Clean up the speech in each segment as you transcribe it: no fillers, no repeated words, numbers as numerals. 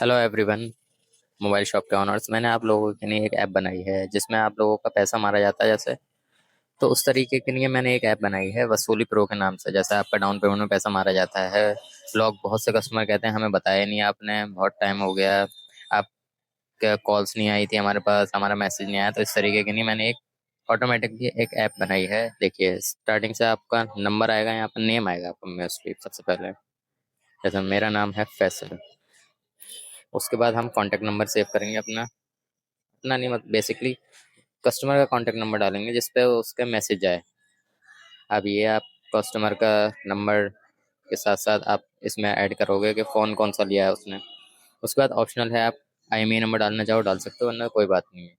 Hello everyone. Mobile shop के honours, मैंने आप लोगों के लिए एक ऐप बनाई है जिसमें आप लोगों का पैसा मारा जाता है। जैसे तो उस तरीके के लिए मैंने एक ऐप बनाई है वसूली प्रो के नाम से। जैसे आपका डाउन पेमेंट में पैसा मारा जाता है। लोग, बहुत से कस्टमर कहते हैं हमें बताया नहीं आपने, बहुत टाइम हो गया, आपका कॉल्स नहीं आई थी हमारे पास, हमारा मैसेज नहीं आया। तो इस तरीके के लिए मैंने एक ऑटोमेटिकली एक ऐप बनाई है। देखिए, स्टार्टिंग से आपका नंबर आएगा, यहाँ पर नेम आएगा आपका मोस्टली सबसे पहले। जैसे मेरा नाम है फैसल। उसके बाद हम कॉन्टैक्ट नंबर सेव करेंगे अपना। इतना नहीं, मत बेसिकली कस्टमर का कांटेक्ट नंबर डालेंगे जिस पे उसका मैसेज आए। अब ये आप कस्टमर का नंबर के साथ साथ आप इसमें ऐड करोगे कि फ़ोन कौन सा लिया है उसने। उसके बाद ऑप्शनल है, आप IMEI नंबर डालना चाहो डाल सकते हो, वरना कोई बात नहीं है।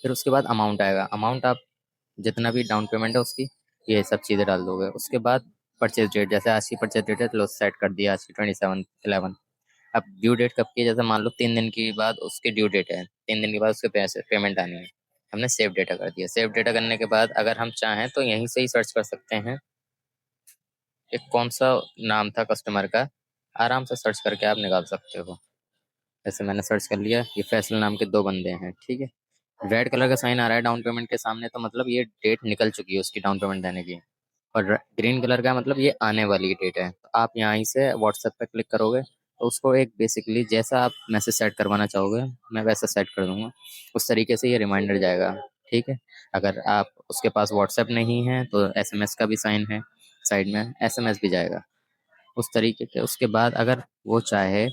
फिर उसके बाद अमाउंट आएगा। अमाउंट आप जितना भी डाउन पेमेंट है उसकी, ये सब चीज़ें डाल दोगे। उसके बाद परचेज डेट, जैसे आज की परचेज डेट है तो सेट कर दिया आज की 27/11। अब ड्यू डेट कब की है, जैसे मान लो 3 दिन के बाद उसकी ड्यू डेट है, 3 दिन के बाद उसके पैसे पेमेंट आनी है। हमने सेव डेटा कर दिया। सेव डेटा करने के बाद अगर हम चाहें तो यहीं से ही सर्च कर सकते हैं कि कौन सा नाम था कस्टमर का। आराम से सर्च करके आप निकाल सकते हो। जैसे मैंने सर्च कर लिया, ये फैसल नाम के 2 बंदे हैं, ठीक है। रेड कलर का साइन आ रहा है डाउन पेमेंट के सामने, तो मतलब ये डेट निकल चुकी है उसकी डाउन पेमेंट देने की। और ग्रीन कलर का मतलब ये आने वाली डेट है। तो आप यहाँ से व्हाट्सएप पे क्लिक करोगे तो उसको एक बेसिकली जैसा आप मैसेज सेट करवाना चाहोगे, मैं वैसा सेट कर दूंगा। उस तरीके से ये रिमाइंडर जाएगा, ठीक है। अगर आप उसके पास व्हाट्सएप नहीं है तो SMS का भी साइन है साइड में, SMS भी जाएगा उस तरीके के। उसके बाद अगर वो चाहे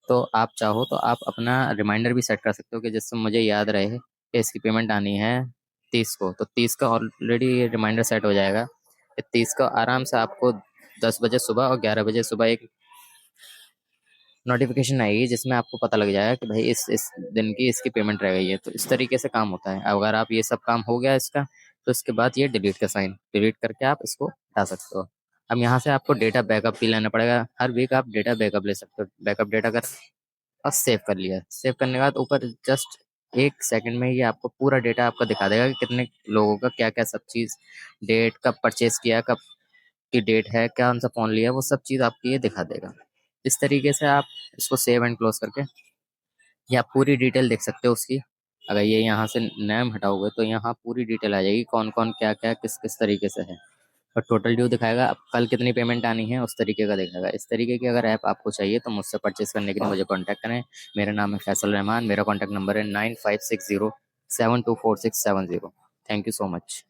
तो आप चाहो तो आप अपना रिमाइंडर भी सेट कर सकते हो कि जिससे मुझे याद रहे कि इसकी पेमेंट आनी है 30 को। तो 30 का ऑलरेडी रिमाइंडर सेट हो जाएगा। 30 का आराम से आपको 10 बजे सुबह और 11 बजे सुबह एक नोटिफिकेशन आएगी जिसमें आपको पता लग जाएगा कि भाई इस दिन की इसकी पेमेंट रह गई है। तो इस तरीके से काम होता है। अगर आप ये सब काम हो गया इसका, तो इसके बाद ये डिलीट का साइन डिलीट करके आप इसको हटा सकते हो। अब यहाँ से आपको डेटा बैकअप भी लेना पड़ेगा। हर वीक आप डेटा बैकअप ले सकते हो। बैकअप डेटा कर और सेव कर लिया। सेव करने के बाद ऊपर जस्ट 1 सेकंड में ये आपको पूरा डेटा आपका दिखा देगा कि कितने लोगों का क्या क्या सब चीज़, डेट, कब परचेज किया, कब की डेट है, कौन सा फ़ोन लिया, वो सब चीज़ आपकी ये दिखा देगा। इस तरीके से आप इसको सेव एंड क्लोज करके ये आप पूरी डिटेल देख सकते हो उसकी। अगर ये यहाँ से नेम हटाओगे तो यहाँ पूरी डिटेल आ जाएगी, कौन कौन क्या क्या किस किस तरीके से है। और टोटल ड्यू दिखाएगा, अब कल कितनी पेमेंट आनी है उस तरीके का दिखाएगा। इस तरीके की अगर ऐप आपको चाहिए तो मुझसे परचेस करने के लिए मुझे कॉन्टैक्ट करें। मेरा नाम है फैसल रहमान। मेरा कॉन्टैक्ट नंबर है 9560 724670। Thank you so much.